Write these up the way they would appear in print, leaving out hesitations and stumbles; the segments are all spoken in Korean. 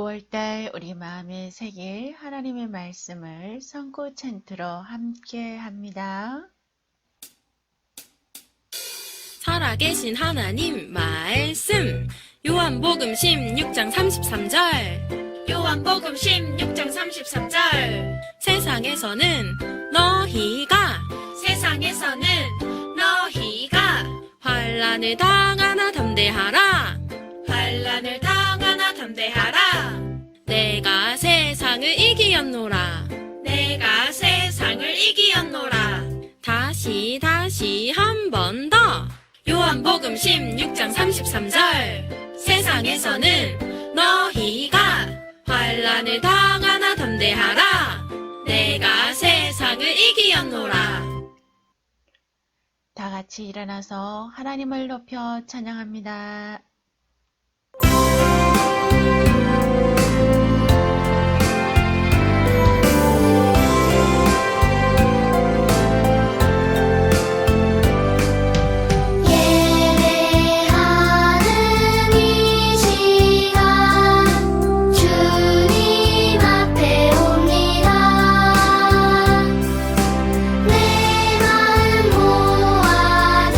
9월달 우리 마음에 새길 하나님의 말씀을 선고 찬트로 함께 합니다. 살아계신 하나님 말씀 요한복음 16장 33절 요한복음 16장 33절 세상에서는 너희가 환난을 당하나 담대하라 내가 세상을 이기었노라 다시 한 번 더 요한복음 16장 33절 세상에서는 너희가 환난을 당하나 담대하라 내가 세상을 이기었노라. 다 같이 일어나서 하나님을 높여 찬양합니다. 내 맘 모아드려요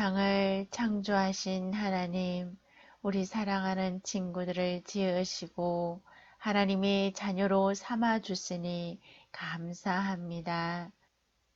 세상을 창조하신 하나님, 우리 사랑하는 친구들을 지으시고 하나님의 자녀로 삼아 주시니 감사합니다.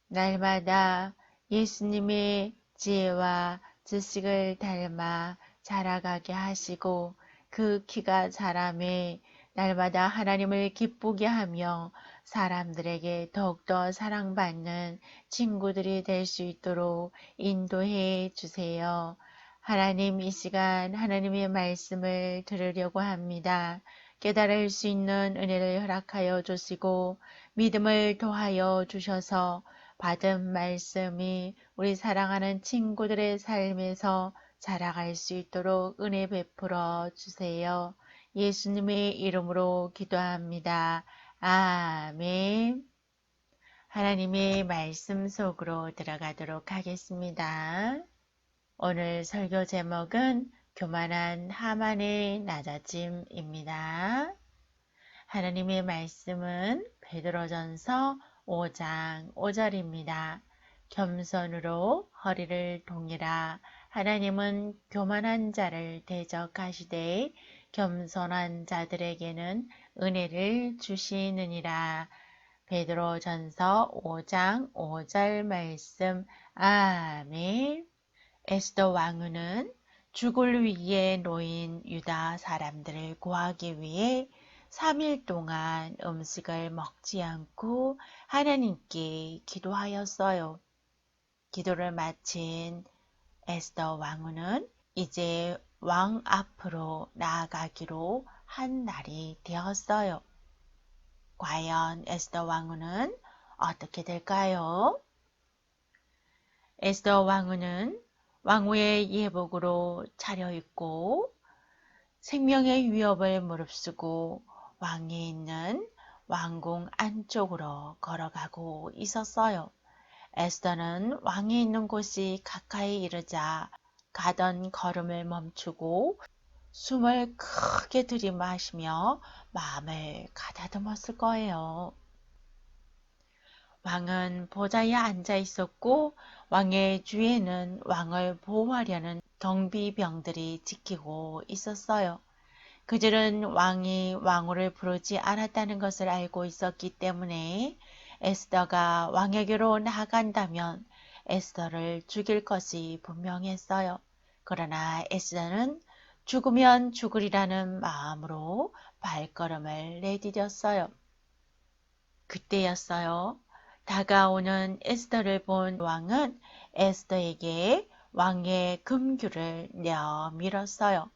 날마다 예수님의 지혜와 지식을 닮아 자라가게 하시고 그 키가 자라매 날마다 하나님을 기쁘게 하며 사람들에게 더욱더 사랑받는 친구들이 될 수 있도록 인도해 주세요. 하나님, 이 시간 하나님의 말씀을 들으려고 합니다. 깨달을 수 있는 은혜를 허락하여 주시고 믿음을 더하여 주셔서 받은 말씀이 우리 사랑하는 친구들의 삶에서 자라갈 수 있도록 은혜 베풀어 주세요. 예수님의 이름으로 기도합니다. 아멘. 하나님의 말씀 속으로 들어가도록 하겠습니다. 오늘 설교 제목은 교만한 하만의 낮아짐입니다. 하나님의 말씀은 베드로전서 5장 5절입니다. 겸손으로 허리를 동이라. 하나님은 교만한 자를 대적하시되 겸손한 자들에게는 은혜를 주시느니라. 베드로전서 5장 5절 말씀. 아멘. 에스더 왕후는 죽을 위기에 놓인 유다 사람들을 구하기 위해 3일 동안 음식을 먹지 않고 하나님께 기도하였어요. 기도를 마친 에스더 왕후는 이제 왕 앞으로 나아가기로 한 날이 되었어요. 과연 에스더 왕후는 어떻게 될까요? 에스더 왕후는 왕후의 예복으로 차려입고 생명의 위협을 무릅쓰고 왕이 있는 왕궁 안쪽으로 걸어가고 있었어요. 에스더는 왕이 있는 곳이 가까이 이르자 가던 걸음을 멈추고 숨을 크게 들이마시며 마음을 가다듬었을 거예요. 왕은 보좌에 앉아 있었고 왕의 주위에는 왕을 보호하려는 경비병들이 지키고 있었어요. 그들은 왕이 왕후를 부르지 않았다는 것을 알고 있었기 때문에 에스더가 왕에게로 나아간다면 에스더를 죽일 것이 분명했어요. 그러나 에스더는 죽으면 죽으리라는 마음으로 발걸음을 내디뎠어요. 그때였어요. 다가오는 에스더를 본 왕은 에스더에게 왕의 금규를 내밀었어요.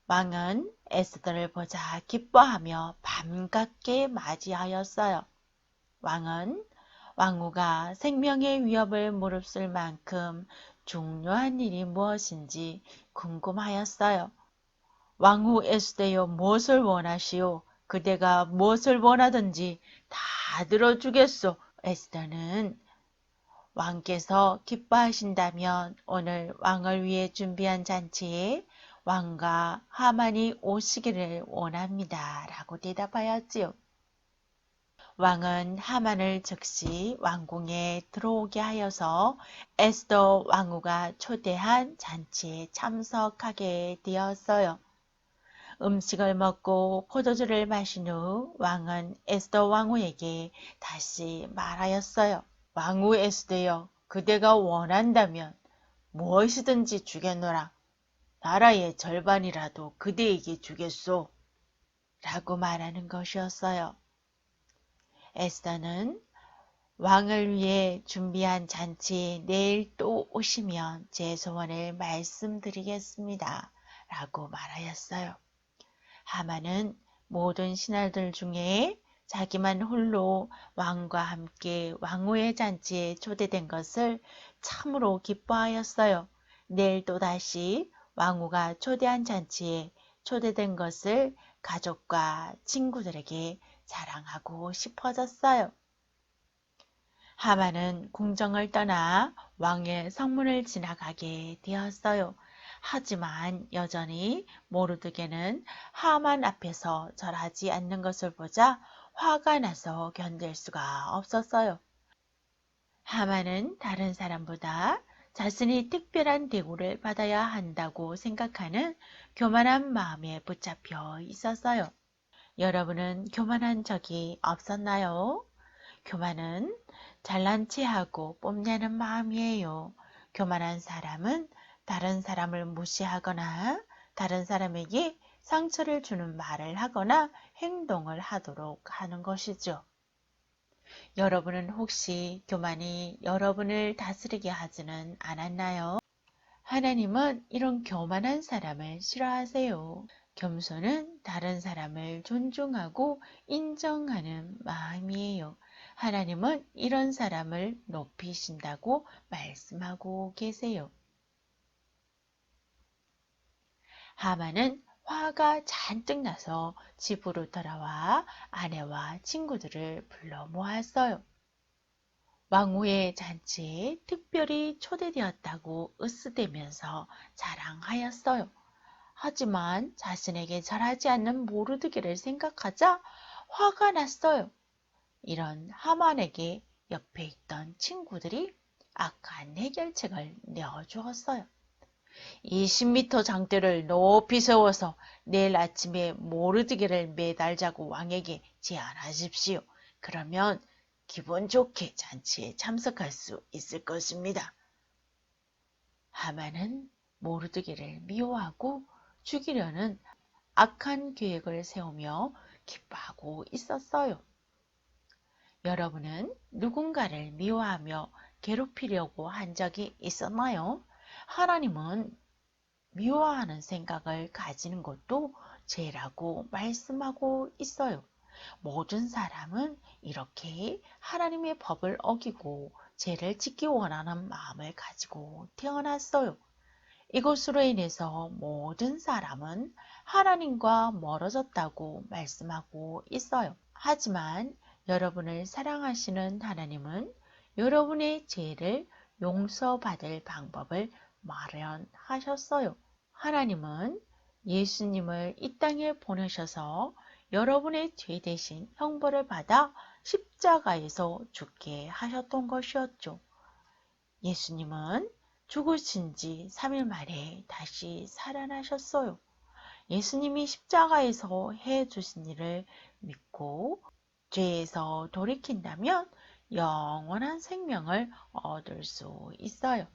왕은 에스더를 보자 기뻐하며 반갑게 맞이하였어요. 왕은 왕후가 생명의 위협을 무릅쓸 만큼 중요한 일이 무엇인지 궁금하였어요. 왕후 에스더여, 무엇을 원하시오? 그대가 무엇을 원하든지 다 들어주겠소. 에스더는 왕께서 기뻐하신다면 오늘 왕을 위해 준비한 잔치에 왕과 하만이 오시기를 원합니다. 라고 대답하였지요. 왕은 하만을 즉시 왕궁에 들어오게 하여서 에스더 왕후가 초대한 잔치에 참석하게 되었어요. 음식을 먹고 포도주를 마신 후 왕은 에스더 왕후에게 다시 말하였어요. 왕후 에스더여, 그대가 원한다면 무엇이든지 주겠노라. 나라의 절반이라도 그대에게 주겠소. 라고 말하는 것이었어요. 에스더는 왕을 위해 준비한 잔치에 내일 또 오시면 제 소원을 말씀드리겠습니다. 라고 말하였어요. 하만은 모든 신하들 중에 자기만 홀로 왕과 함께 왕후의 잔치에 초대된 것을 참으로 기뻐하였어요. 내일 또다시 왕후가 초대한 잔치에 초대된 것을 가족과 친구들에게 자랑하고 싶어졌어요. 하만은 궁정을 떠나 왕의 성문을 지나가게 되었어요. 하지만 여전히 모르드게는 하만 앞에서 절하지 않는 것을 보자 화가 나서 견딜 수가 없었어요. 하만은 다른 사람보다 자신이 특별한 대우를 받아야 한다고 생각하는 교만한 마음에 붙잡혀 있었어요. 여러분은 교만한 적이 없었나요? 교만은 잘난 체하고 뽐내는 마음이에요. 교만한 사람은 다른 사람을 무시하거나 다른 사람에게 상처를 주는 말을 하거나 행동을 하도록 하는 것이죠. 여러분은 혹시 교만이 여러분을 다스리게 하지는 않았나요? 하나님은 이런 교만한 사람을 싫어하세요. 겸손은 다른 사람을 존중하고 인정하는 마음이에요. 하나님은 이런 사람을 높이신다고 말씀하고 계세요. 하만은 화가 잔뜩 나서 집으로 돌아와 아내와 친구들을 불러 모았어요. 왕후의 잔치에 특별히 초대되었다고 으스대면서 자랑하였어요. 하지만 자신에게 잘하지 않는 모르드게를 생각하자 화가 났어요. 이런 하만에게 옆에 있던 친구들이 악한 해결책을 내어주었어요. 20m 장대를 높이 세워서 내일 아침에 모르드게를 매달자고 왕에게 제안하십시오. 그러면 기분 좋게 잔치에 참석할 수 있을 것입니다. 하만은 모르드게를 미워하고 죽이려는 악한 계획을 세우며 기뻐하고 있었어요. 여러분은 누군가를 미워하며 괴롭히려고 한 적이 있었나요? 하나님은 미워하는 생각을 가지는 것도 죄라고 말씀하고 있어요. 모든 사람은 이렇게 하나님의 법을 어기고 죄를 짓기 원하는 마음을 가지고 태어났어요. 이것으로 인해서 모든 사람은 하나님과 멀어졌다고 말씀하고 있어요. 하지만 여러분을 사랑하시는 하나님은 여러분의 죄를 용서받을 방법을 마련하셨어요. 하나님은 예수님을 이 땅에 보내셔서 여러분의 죄 대신 형벌을 받아 십자가에서 죽게 하셨던 것이었죠. 예수님은 죽으신 지 3일 만에 다시 살아나셨어요. 예수님이 십자가에서 해주신 일을 믿고 죄에서 돌이킨다면 영원한 생명을 얻을 수 있어요.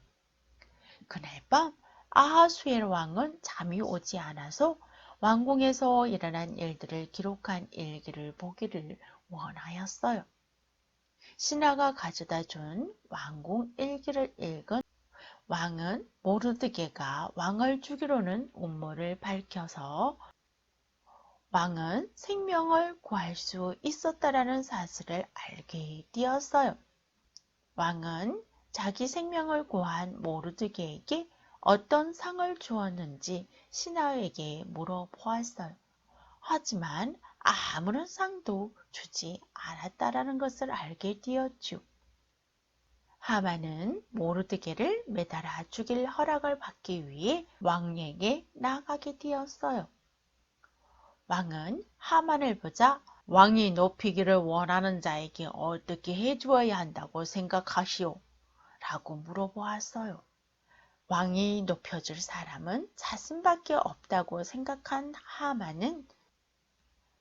그날 밤 아하수엘 왕은 잠이 오지 않아서 왕궁에서 일어난 일들을 기록한 일기를 보기를 원하였어요. 신하가 가져다 준 왕궁 일기를 읽은 왕은 모르드게가 왕을 죽이려는 음모를 밝혀서 왕은 생명을 구할 수 있었다라는 사실을 알게 되었어요. 왕은 자기 생명을 구한 모르드게에게 어떤 상을 주었는지 신하에게 물어보았어요. 하지만 아무런 상도 주지 않았다라는 것을 알게 되었죠. 하만은 모르드게를 매달아 죽일 허락을 받기 위해 왕에게 나가게 되었어요. 왕은 하만을 보자 왕이 높이기를 원하는 자에게 어떻게 해주어야 한다고 생각하시오? 라고 물어보았어요. 왕이 높여줄 사람은 자신밖에 없다고 생각한 하만은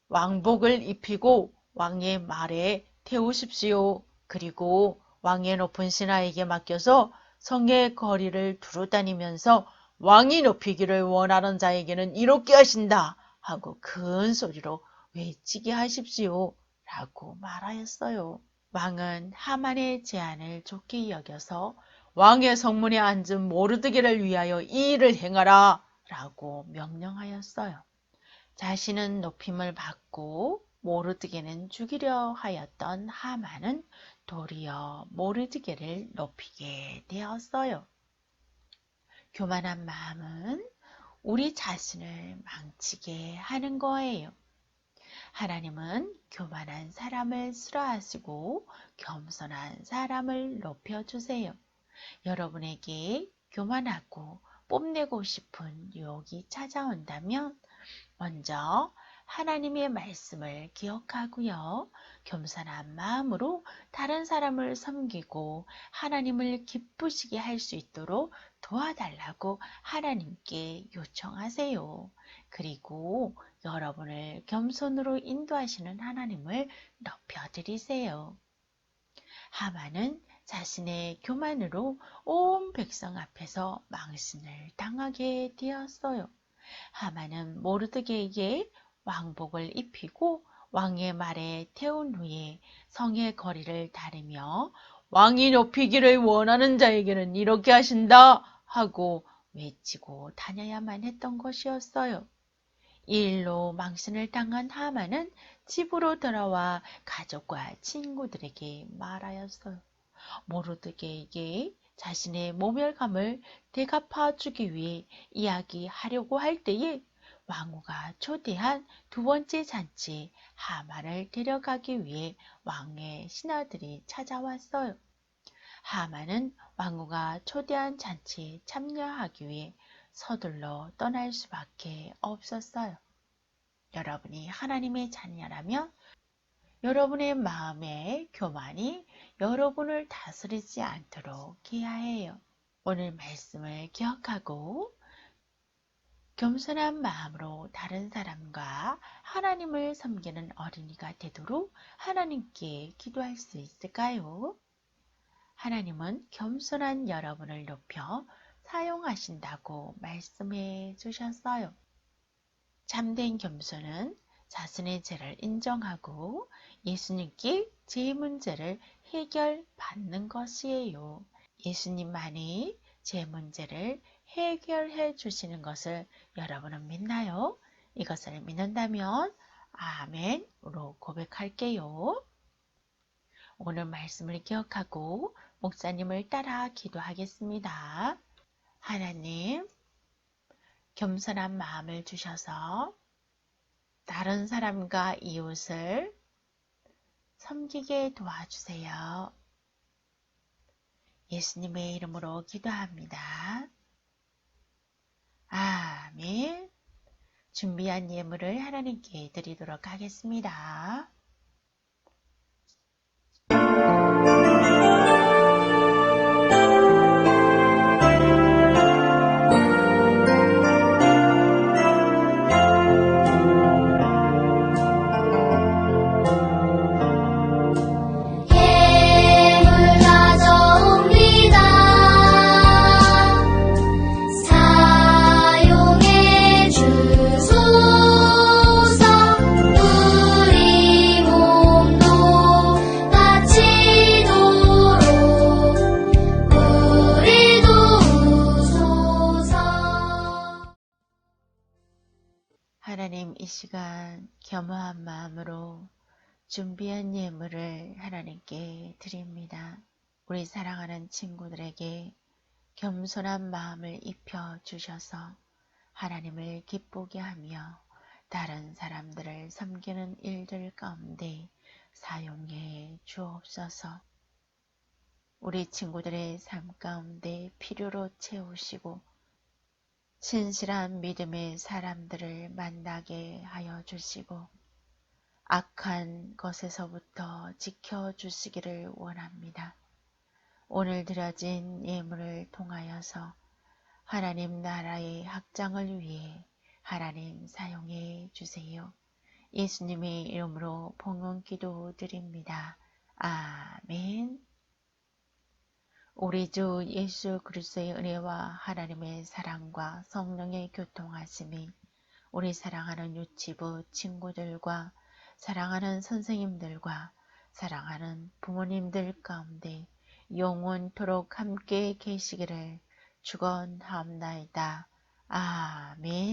왕복을 입히고 왕의 말에 태우십시오. 그리고 왕의 높은 신하에게 맡겨서 성의 거리를 두루다니면서 왕이 높이기를 원하는 자에게는 이롭게 하신다 하고 큰 소리로 외치게 하십시오 라고 말하였어요. 왕은 하만의 제안을 좋게 여겨서 왕의 성문에 앉은 모르드게를 위하여 이 일을 행하라 라고 명령하였어요. 자신은 높임을 받고 모르드게는 죽이려 하였던 하만은 도리어 모르드게를 높이게 되었어요. 교만한 마음은 우리 자신을 망치게 하는 거예요. 하나님은 교만한 사람을 싫어하시고 겸손한 사람을 높여주세요. 여러분에게 교만하고 뽐내고 싶은 유혹이 찾아온다면 먼저 하나님의 말씀을 기억하고요. 겸손한 마음으로 다른 사람을 섬기고 하나님을 기쁘시게 할 수 있도록 도와달라고 하나님께 요청하세요. 그리고 여러분을 겸손으로 인도하시는 하나님을 높여드리세요. 하만은 자신의 교만으로 온 백성 앞에서 망신을 당하게 되었어요. 하만은 모르드게에게 왕복을 입히고 왕의 말에 태운 후에 성의 거리를 다니며 왕이 높이기를 원하는 자에게는 이렇게 하신다 하고 외치고 다녀야만 했던 것이었어요. 이 일로 망신을 당한 하만은 집으로 돌아와 가족과 친구들에게 말하였어요. 모르드게에게 자신의 모멸감을 되갚아 주기 위해 이야기하려고 할 때에 왕후가 초대한 두 번째 잔치에 하만을 데려가기 위해 왕의 신하들이 찾아왔어요. 하만은 왕후가 초대한 잔치에 참여하기 위해 서둘러 떠날 수밖에 없었어요. 여러분이 하나님의 자녀라면 여러분의 마음의 교만이 여러분을 다스리지 않도록 해야 해요. 오늘 말씀을 기억하고 겸손한 마음으로 다른 사람과 하나님을 섬기는 어린이가 되도록 하나님께 기도할 수 있을까요? 하나님은 겸손한 여러분을 높여 사용하신다고 말씀해 주셨어요. 참된 겸손은 자신의 죄를 인정하고 예수님께 제 문제를 해결받는 것이에요. 예수님만이 제 문제를 해결해 주시는 것을 여러분은 믿나요? 이것을 믿는다면 아멘으로 고백할게요. 오늘 말씀을 기억하고 목사님을 따라 기도하겠습니다. 하나님, 겸손한 마음을 주셔서 다른 사람과 이웃을 섬기게 도와주세요. 예수님의 이름으로 기도합니다. 아멘. 준비한 예물을 하나님께 드리도록 하겠습니다. 하나님, 이 시간 겸허한 마음으로 준비한 예물을 하나님께 드립니다. 우리 사랑하는 친구들에게 겸손한 마음을 입혀 주셔서 하나님을 기쁘게 하며 다른 사람들을 섬기는 일들 가운데 사용해 주옵소서. 우리 친구들의 삶 가운데 필요로 채우시고 진실한 믿음의 사람들을 만나게 하여 주시고 악한 것에서부터 지켜주시기를 원합니다. 오늘 드려진 예물을 통하여서 하나님 나라의 확장을 위해 하나님 사용해 주세요. 예수님의 이름으로 봉헌 기도 드립니다. 아멘. 우리 주 예수 그리스도의 은혜와 하나님의 사랑과 성령의 교통하심이 우리 사랑하는 유치부 친구들과 사랑하는 선생님들과 사랑하는 부모님들 가운데 영원토록 함께 계시기를 축원하옵나이다. 아멘.